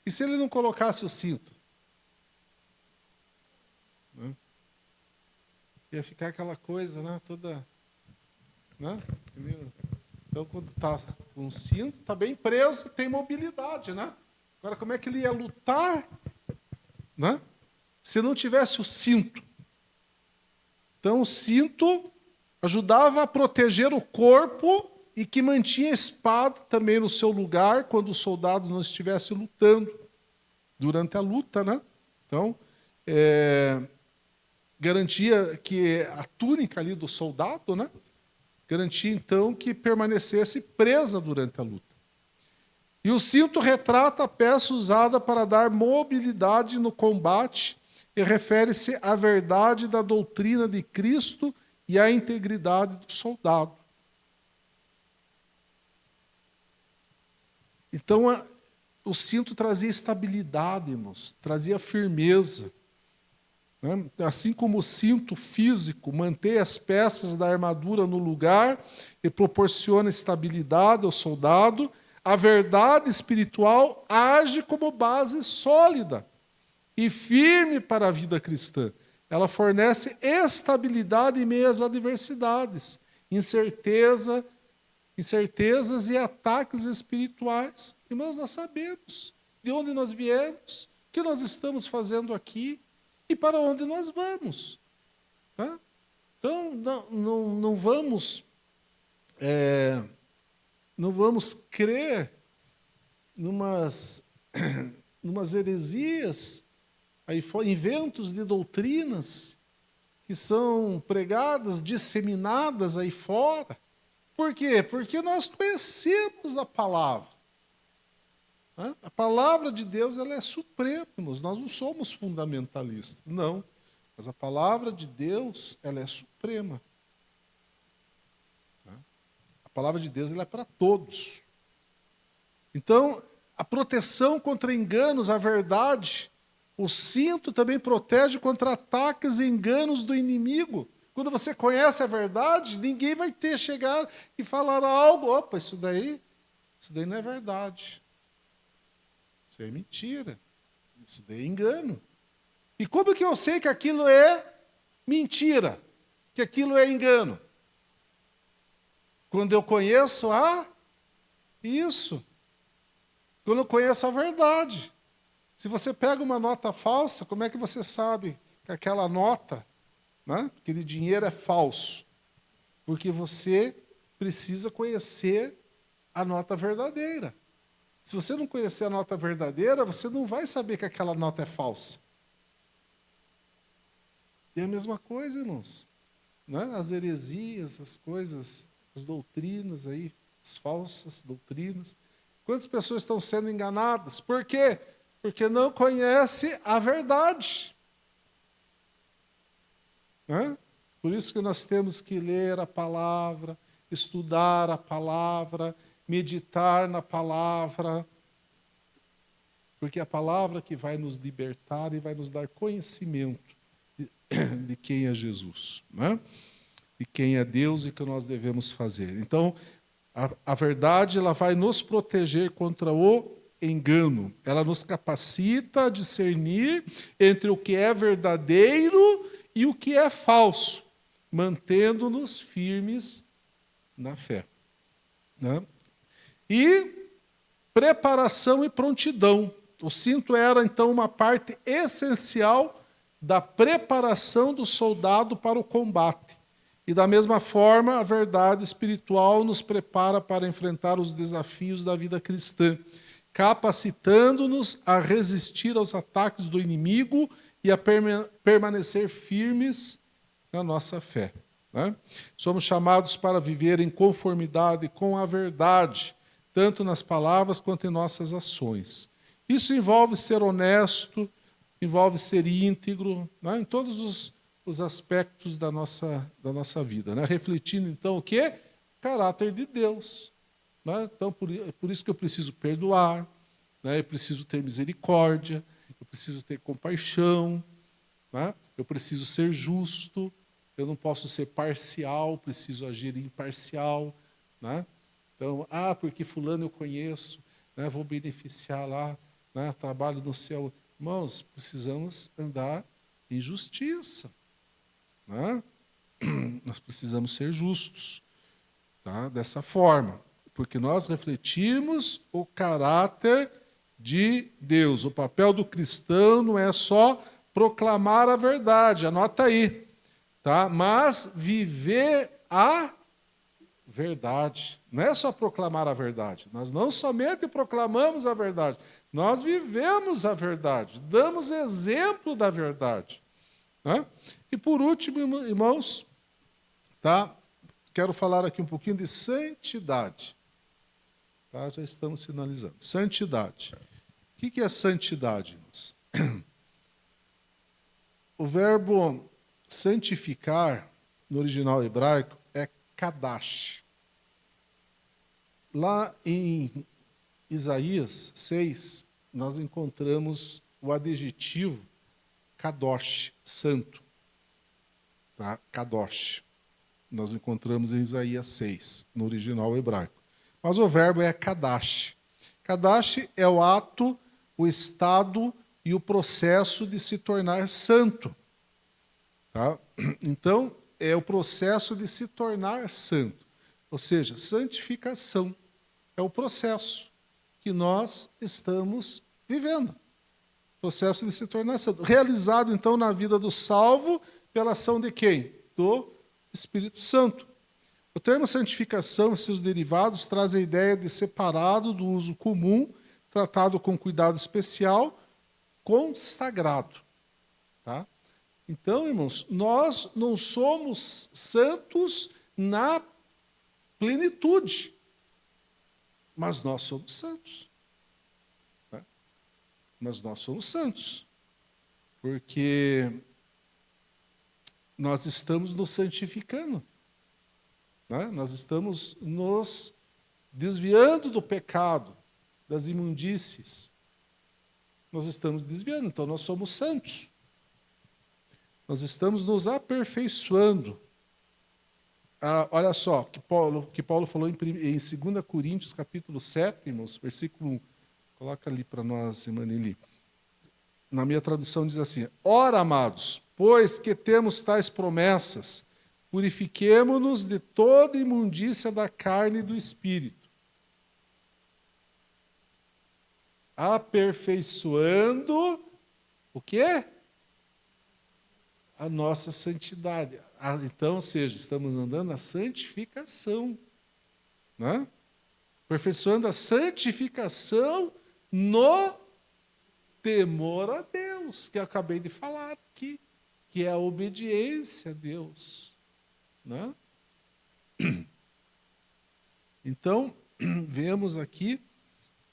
E se ele não colocasse o cinto? Hã? Ia ficar aquela coisa, né, toda... Né? Então, quando está com o cinto, está bem preso, tem mobilidade. Né? Agora, como é que ele ia lutar, né, se não tivesse o cinto? Então, o cinto ajudava a proteger o corpo e que mantinha a espada também no seu lugar quando o soldado não estivesse lutando, durante a luta, né? Então, garantia que a túnica ali do soldado, né? Garantia, então, que permanecesse presa durante a luta. E o cinto retrata a peça usada para dar mobilidade no combate e refere-se à verdade da doutrina de Cristo e à integridade do soldado. Então, o cinto trazia estabilidade, irmãos, trazia firmeza. Né? Assim como o cinto físico mantém as peças da armadura no lugar e proporciona estabilidade ao soldado, a verdade espiritual age como base sólida e firme para a vida cristã. Ela fornece estabilidade em meio às adversidades, incertezas e ataques espirituais. Irmãos, nós sabemos de onde nós viemos, o que nós estamos fazendo aqui e para onde nós vamos. Tá? Então, não vamos crer numas heresias, inventos de doutrinas que são pregadas, disseminadas aí fora. Por quê? Porque nós conhecemos a palavra. Né? A palavra de Deus, ela é suprema, nós não somos fundamentalistas, não. Mas a palavra de Deus, ela é suprema. A palavra de Deus, ela é para todos. Então, a proteção contra enganos, a verdade, o cinto também protege contra ataques e enganos do inimigo. Quando você conhece a verdade, ninguém vai chegar e falar algo, opa, isso daí não é verdade. Isso é mentira. Isso daí é engano. E como que eu sei que aquilo é mentira? Que aquilo é engano? Quando eu conheço isso. Quando eu conheço a verdade. Se você pega uma nota falsa, como é que você sabe que aquela nota, né, aquele dinheiro é falso? Porque você precisa conhecer a nota verdadeira. Se você não conhecer a nota verdadeira, você não vai saber que aquela nota é falsa. E é a mesma coisa, irmãos. Né? As heresias, as coisas, as doutrinas aí, as falsas doutrinas. Quantas pessoas estão sendo enganadas? Por quê? Porque não conhece a verdade. Né? Por isso que nós temos que ler a palavra, estudar a palavra, meditar na palavra, porque é a palavra que vai nos libertar e vai nos dar conhecimento de quem é Jesus, né? De quem é Deus e o que nós devemos fazer. Então, a verdade, ela vai nos proteger contra o engano. Ela nos capacita a discernir entre o que é verdadeiro e o que é falso, mantendo-nos firmes na fé. Né? E preparação e prontidão. O cinto era, então, uma parte essencial da preparação do soldado para o combate. E, da mesma forma, a verdade espiritual nos prepara para enfrentar os desafios da vida cristã, capacitando-nos a resistir aos ataques do inimigo e a permanecer firmes na nossa fé. Né? Somos chamados para viver em conformidade com a verdade, tanto nas palavras quanto em nossas ações. Isso envolve ser honesto, envolve ser íntegro, né? Em todos os aspectos da nossa vida. Né? Refletindo, então, o quê? Caráter de Deus. Né? Então, por isso que eu preciso perdoar, né? Eu preciso ter misericórdia, eu preciso ter compaixão, né? Eu preciso ser justo, eu não posso ser parcial, preciso agir imparcial. Né? Então, porque fulano eu conheço, né? Vou beneficiar lá, né? Trabalho no céu. Irmãos, precisamos andar em justiça. Né? Nós precisamos ser justos, tá? Dessa forma, porque nós refletimos o caráter de Deus. O papel do cristão não é só proclamar a verdade, anota aí, tá? Mas viver a verdade. Não é só proclamar a verdade. Nós não somente proclamamos a verdade, nós vivemos a verdade, damos exemplo da verdade. Né? E por último, irmãos, tá? Quero falar aqui um pouquinho de santidade. Tá? Já estamos finalizando. Santidade. O que é santidade, irmãos? O verbo santificar, no original hebraico, é kadash. Lá em Isaías 6, nós encontramos o adjetivo kadosh, santo. Tá? Kadosh. Nós encontramos em Isaías 6, no original hebraico. Mas o verbo é kadash. Kadash é o ato, o estado e o processo de se tornar santo. Tá? Então, é o processo de se tornar santo. Ou seja, santificação é o processo que nós estamos vivendo. Processo de se tornar santo. Realizado, então, na vida do salvo, pela ação de quem? Do Espírito Santo. O termo santificação e seus derivados traz a ideia de separado do uso comum, tratado com cuidado especial, consagrado. Tá? Então, irmãos, nós não somos santos na plenitude, mas nós somos santos. Tá? Mas nós somos santos, porque nós estamos nos santificando. Né? Nós estamos nos desviando do pecado, das imundícies. Nós estamos desviando, então nós somos santos. Nós estamos nos aperfeiçoando. Olha só, que Paulo falou em 2 Coríntios, capítulo 7, irmãos, versículo 1. Coloca ali para nós, irmã Nelly. Na minha tradução diz assim: ora, amados, pois que temos tais promessas, purifiquemo-nos de toda imundícia da carne e do espírito, aperfeiçoando o quê? A nossa santidade. Então, ou seja, estamos andando na santificação. Né? Aperfeiçoando a santificação no temor a Deus, que eu acabei de falar aqui, que é a obediência a Deus. Né? Então, vemos aqui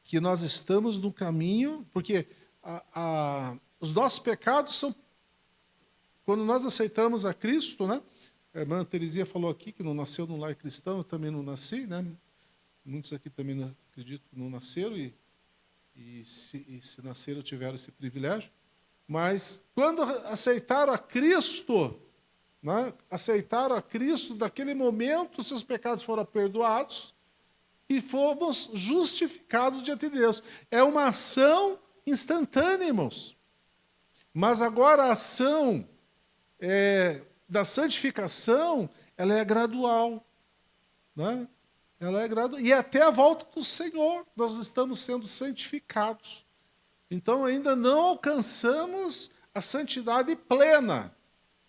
que nós estamos no caminho, porque os nossos pecados são, quando nós aceitamos a Cristo, né? A irmã Terezinha falou aqui que não nasceu num lar cristão, eu também não nasci, né? Muitos aqui também não, acredito que não nasceram, e se nasceram tiveram esse privilégio. Mas quando aceitaram a Cristo, né? Aceitaram a Cristo, daquele momento seus pecados foram perdoados e fomos justificados diante de Deus. É uma ação instantânea, irmãos. Mas agora a ação da santificação, ela é gradual. Né? Ela é gradual. E até a volta do Senhor, nós estamos sendo santificados. Então ainda não alcançamos a santidade plena,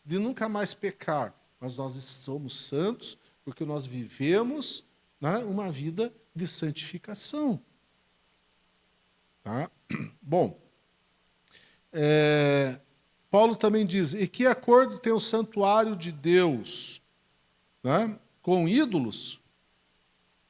de nunca mais pecar. Mas nós somos santos porque nós vivemos, né, uma vida de santificação. Tá? Bom, Paulo também diz: e que acordo tem o santuário de Deus, né, com ídolos?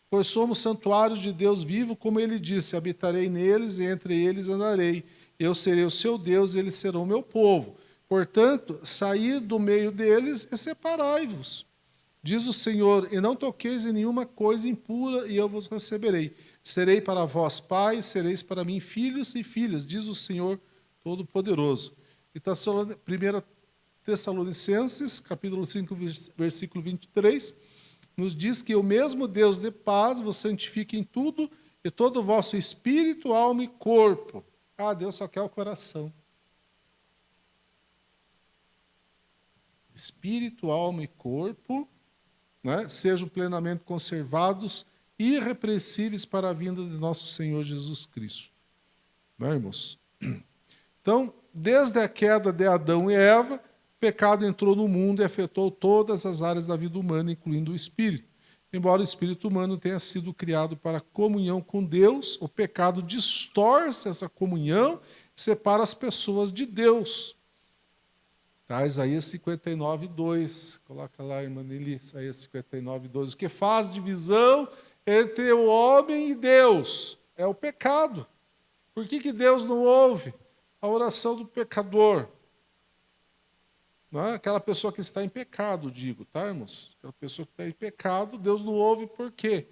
Pois somos santuário de Deus vivo, como ele disse: habitarei neles e entre eles andarei. Eu serei o seu Deus e eles serão o meu povo. Portanto, saí do meio deles e separai-vos. Diz o Senhor: e não toqueis em nenhuma coisa impura, e eu vos receberei. Serei para vós pais, sereis para mim filhos e filhas, diz o Senhor Todo-Poderoso. E 1 Tessalonicenses, capítulo 5, versículo 23, nos diz que o mesmo Deus de paz vos santifique em tudo, e todo o vosso espírito, alma e corpo. Deus só quer o coração. Espírito, alma e corpo, né, sejam plenamente conservados, irrepreensíveis para a vinda de nosso Senhor Jesus Cristo. Não é, irmãos? Então, desde a queda de Adão e Eva, pecado entrou no mundo e afetou todas as áreas da vida humana, incluindo o espírito. Embora o espírito humano tenha sido criado para comunhão com Deus, o pecado distorce essa comunhão e separa as pessoas de Deus. Tá? Isaías 59, 2. Coloca lá, irmã Nelly, Isaías 59, 2. O que faz divisão entre o homem e Deus é o pecado. Por que Deus não ouve a oração do pecador? Não é? Aquela pessoa que está em pecado, digo, tá, irmãos? Aquela pessoa que está em pecado, Deus não ouve por quê?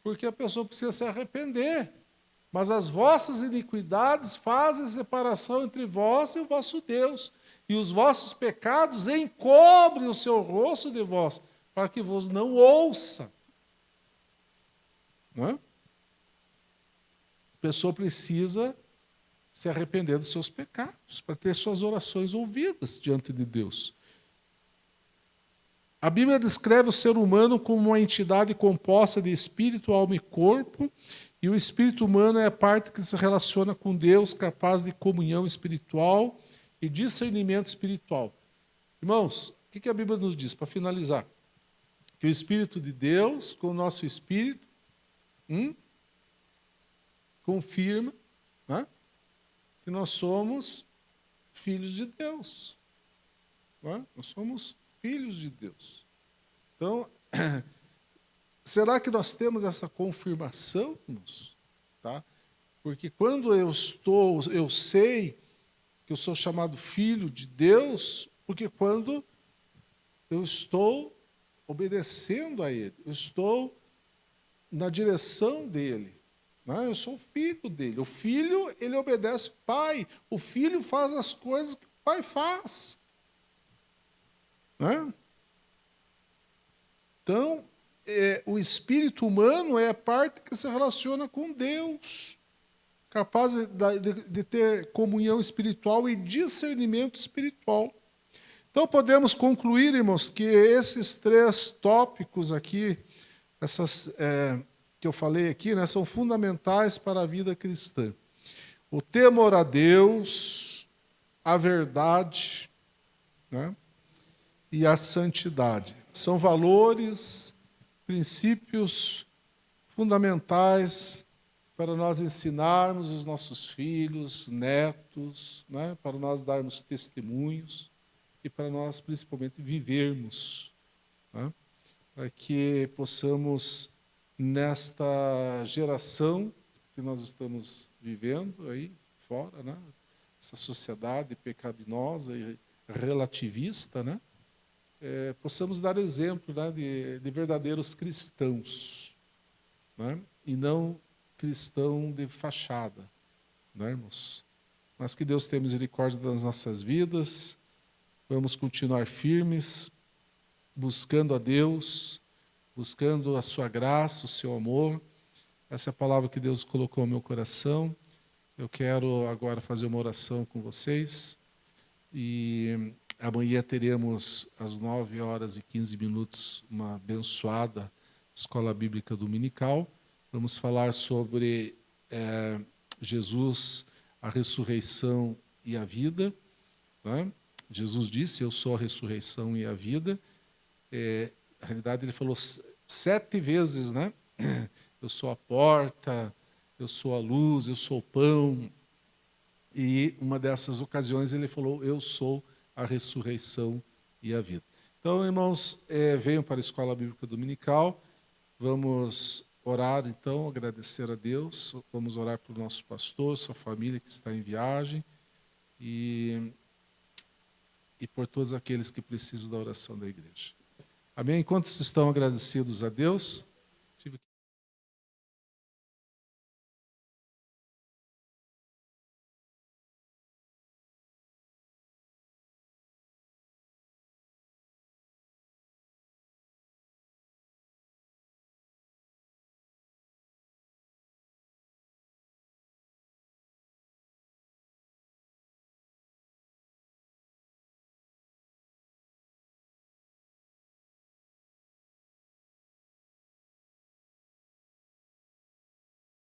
Porque a pessoa precisa se arrepender. Mas as vossas iniquidades fazem separação entre vós e o vosso Deus. E os vossos pecados encobrem o seu rosto de vós, para que vos não ouça. Não é? A pessoa precisa se arrepender dos seus pecados, para ter suas orações ouvidas diante de Deus. A Bíblia descreve o ser humano como uma entidade composta de espírito, alma e corpo, e o espírito humano é a parte que se relaciona com Deus, capaz de comunhão espiritual e discernimento espiritual. Irmãos, o que a Bíblia nos diz, para finalizar? Que o Espírito de Deus, com o nosso espírito, confirma, né, que nós somos filhos de Deus. Né? Nós somos filhos de Deus. Então, será que nós temos essa confirmação? Tá? Porque quando eu sei que eu sou chamado filho de Deus, porque quando eu estou obedecendo a Ele, eu estou na direção dEle. Né? Eu sou filho dele. O filho, ele obedece o pai. O filho faz as coisas que o pai faz. Né? Então, o espírito humano é a parte que se relaciona com Deus, capaz de ter comunhão espiritual e discernimento espiritual. Então, podemos concluir, irmãos, que esses 3 tópicos aqui, que eu falei aqui, né, são fundamentais para a vida cristã. O temor a Deus, a verdade, né, e a santidade. São valores, princípios fundamentais para nós ensinarmos os nossos filhos, netos, né, para nós darmos testemunhos e para nós, principalmente, vivermos, né, para que possamos, nesta geração que nós estamos vivendo aí fora, né, essa sociedade pecaminosa e relativista, né, possamos dar exemplo, né, de verdadeiros cristãos, né, e não cristão de fachada, né, irmãos? Mas que Deus tenha misericórdia das nossas vidas, vamos continuar firmes, buscando a Deus, buscando a sua graça, o seu amor. Essa é a palavra que Deus colocou no meu coração. Eu quero agora fazer uma oração com vocês. E amanhã teremos, às 9h15, uma abençoada Escola Bíblica Dominical. Vamos falar sobre Jesus, a ressurreição e a vida. Né? Jesus disse, eu sou a ressurreição e a vida. Na realidade, ele falou 7 vezes, né? Eu sou a porta, eu sou a luz, eu sou o pão. E uma dessas ocasiões ele falou, eu sou a ressurreição e a vida. Então, irmãos, venham para a Escola Bíblica Dominical. Vamos orar, então, agradecer a Deus. Vamos orar para o nosso pastor, sua família que está em viagem. E por todos aqueles que precisam da oração da igreja. Amém? Quantos estão agradecidos a Deus?